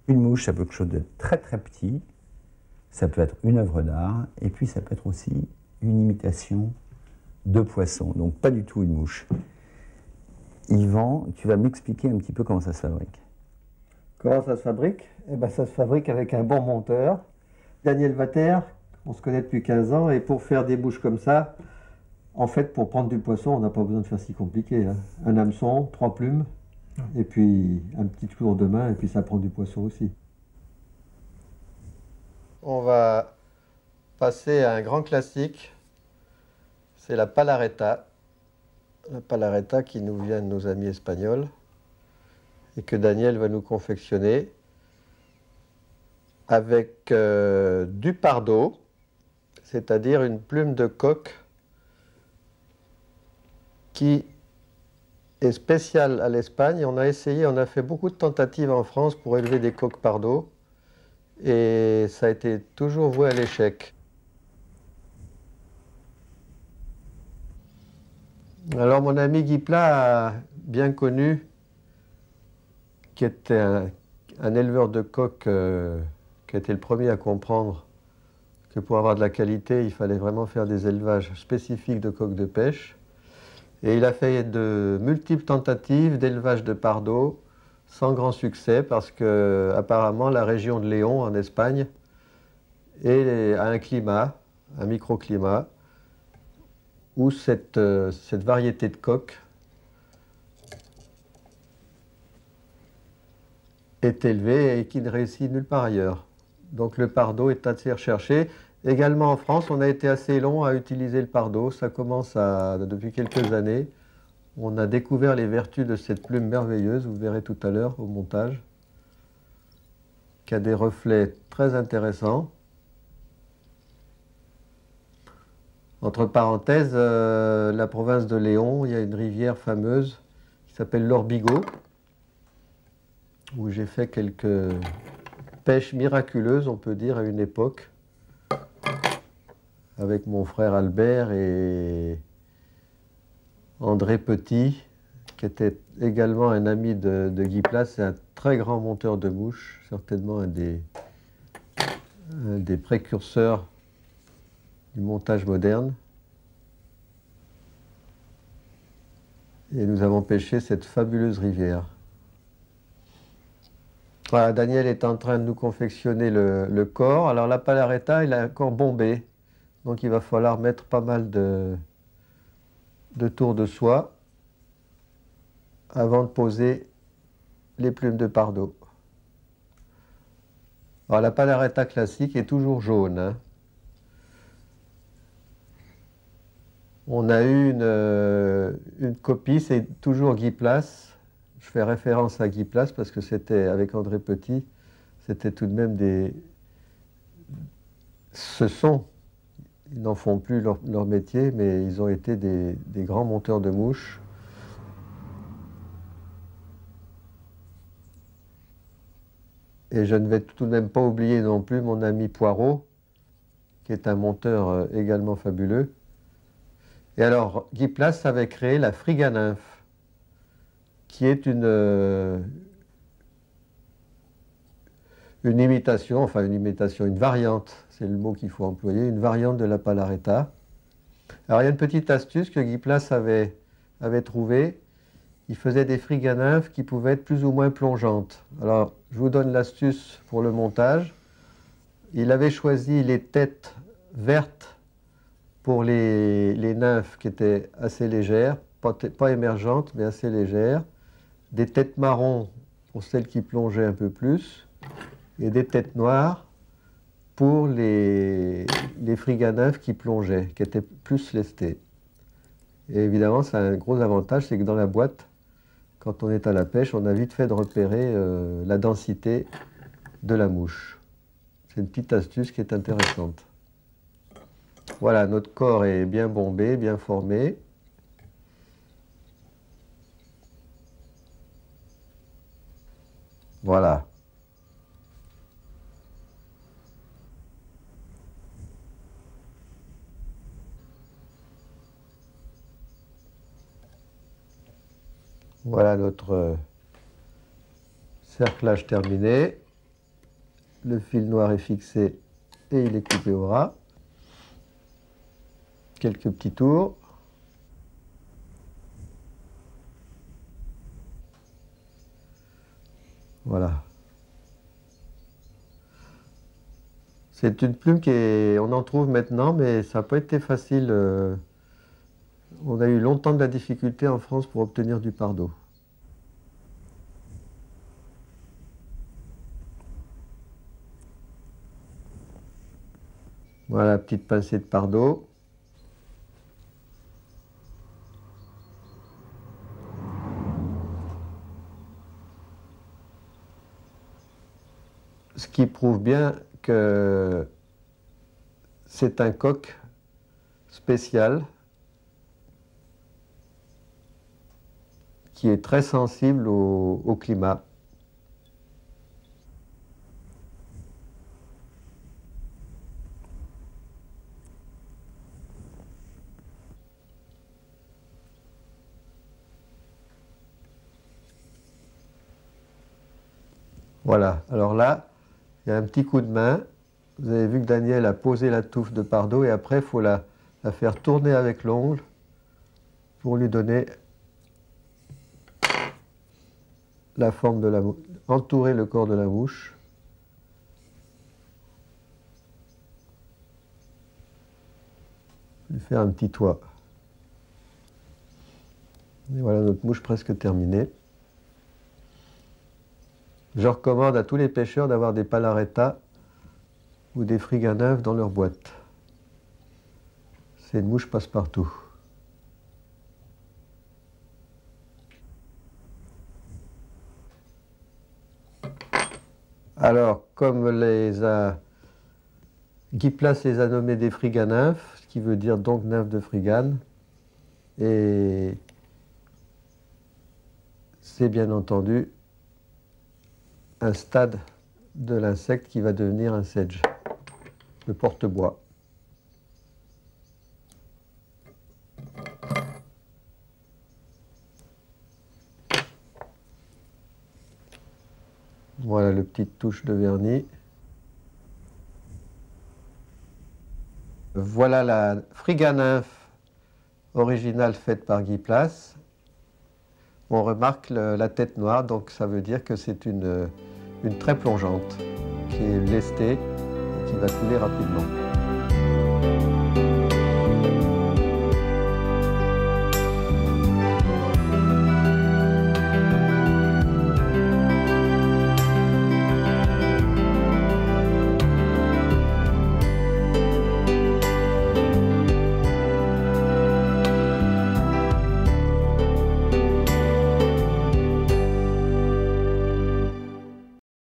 Une mouche, ça peut être quelque chose de très très petit, ça peut être une œuvre d'art, et puis ça peut être aussi une imitation de poisson, donc pas du tout une mouche. Yvan, tu vas m'expliquer un petit peu comment ça se fabrique. Comment ça se fabrique? Eh ben, ça se fabrique avec un bon monteur. Daniel Vater, on se connaît depuis 15 ans, et pour faire des bouches comme ça, en fait, pour prendre du poisson, on n'a pas besoin de faire si compliqué, hein. Un hameçon, 3 plumes, et puis un petit tour de main, et puis ça prend du poisson aussi. On va passer à un grand classique, c'est la palareta. La palareta qui nous vient de nos amis espagnols et que Daniel va nous confectionner avec du pardo, c'est-à-dire une plume de coq qui est spéciale à l'Espagne. On a essayé, on a fait beaucoup de tentatives en France pour élever des coqs pardo et ça a été toujours voué à l'échec. Alors mon ami Guy Plat, bien connu, qui était un éleveur de coqs, qui a été le premier à comprendre que pour avoir de la qualité, il fallait vraiment faire des élevages spécifiques de coqs de pêche. Et il a fait de multiples tentatives d'élevage de pardo sans grand succès parce que apparemment la région de Léon en Espagne a un climat, un microclimat, où cette variété de coqs est élevée et qui ne réussit nulle part ailleurs. Donc le pardo est assez recherché. Également en France, on a été assez long à utiliser le pardo. Ça commence depuis quelques années. On a découvert les vertus de cette plume merveilleuse, vous verrez tout à l'heure au montage, qui a des reflets très intéressants. Entre parenthèses, la province de Léon, il y a une rivière fameuse qui s'appelle l'Orbigo, où j'ai fait quelques pêches miraculeuses, on peut dire, à une époque, avec mon frère Albert et André Petit, qui était également un ami de Guy Plat. C'est un très grand monteur de mouches, certainement un des précurseurs du montage moderne. Et nous avons pêché cette fabuleuse rivière. Voilà, Daniel est en train de nous confectionner le corps. Alors la palareta, il a un corps bombé, donc il va falloir mettre pas mal de tours de soie avant de poser les plumes de pardo. Alors la palareta classique est toujours jaune, hein. On a eu une copie, c'est toujours Guy Place. Je fais référence à Guy Place parce que c'était avec André Petit, c'était tout de même ce sont, ils n'en font plus leur métier, mais ils ont été des grands monteurs de mouches. Et je ne vais tout de même pas oublier non plus mon ami Poirot, qui est un monteur également fabuleux. Et alors, Guy Place avait créé la Friga-nymphe, qui est une imitation, enfin une variante, c'est le mot qu'il faut employer, une variante de la palareta. Alors il y a une petite astuce que Guy Place avait trouvée. Il faisait des friga-nymphes qui pouvaient être plus ou moins plongeantes. Alors je vous donne l'astuce pour le montage. Il avait choisi les têtes vertes pour les nymphes qui étaient assez légères, pas émergentes mais assez légères, des têtes marron pour celles qui plongeaient un peu plus, et des têtes noires pour les friga-nymphes qui plongeaient, qui étaient plus lestées. Et évidemment, ça a un gros avantage, c'est que dans la boîte, quand on est à la pêche, on a vite fait de repérer la densité de la mouche. C'est une petite astuce qui est intéressante. Voilà, notre corps est bien bombé, bien formé. Voilà. Voilà notre cerclage terminé. Le fil noir est fixé et il est coupé au ras. Quelques petits tours. Voilà. C'est une plume on en trouve maintenant, mais ça n'a pas été facile. On a eu longtemps de la difficulté en France pour obtenir du Pardo. Voilà, petite pincée de Pardo. Ce qui prouve bien que c'est un coq spécial qui est très sensible au climat. Voilà, alors là, il y a un petit coup de main. Vous avez vu que Daniel a posé la touffe de Pardo et après, il faut la faire tourner avec l'ongle pour lui donner la forme de la mouche, entourer le corps de la mouche. Lui faire un petit toit. Et voilà notre mouche presque terminée. Je recommande à tous les pêcheurs d'avoir des Palaretta ou des Friganeuves dans leur boîte. C'est une mouche passe-partout. Alors, comme Guy Place les a nommés des Friganymphes, ce qui veut dire donc nymphe de Frigane, et c'est bien entendu un stade de l'insecte qui va devenir un sedge, le porte-bois. Voilà le petite touche de vernis. Voilà la Friganymphe originale faite par Guy Place. On remarque la tête noire, donc ça veut dire que c'est une très plongeante, qui est lestée et qui va couler rapidement.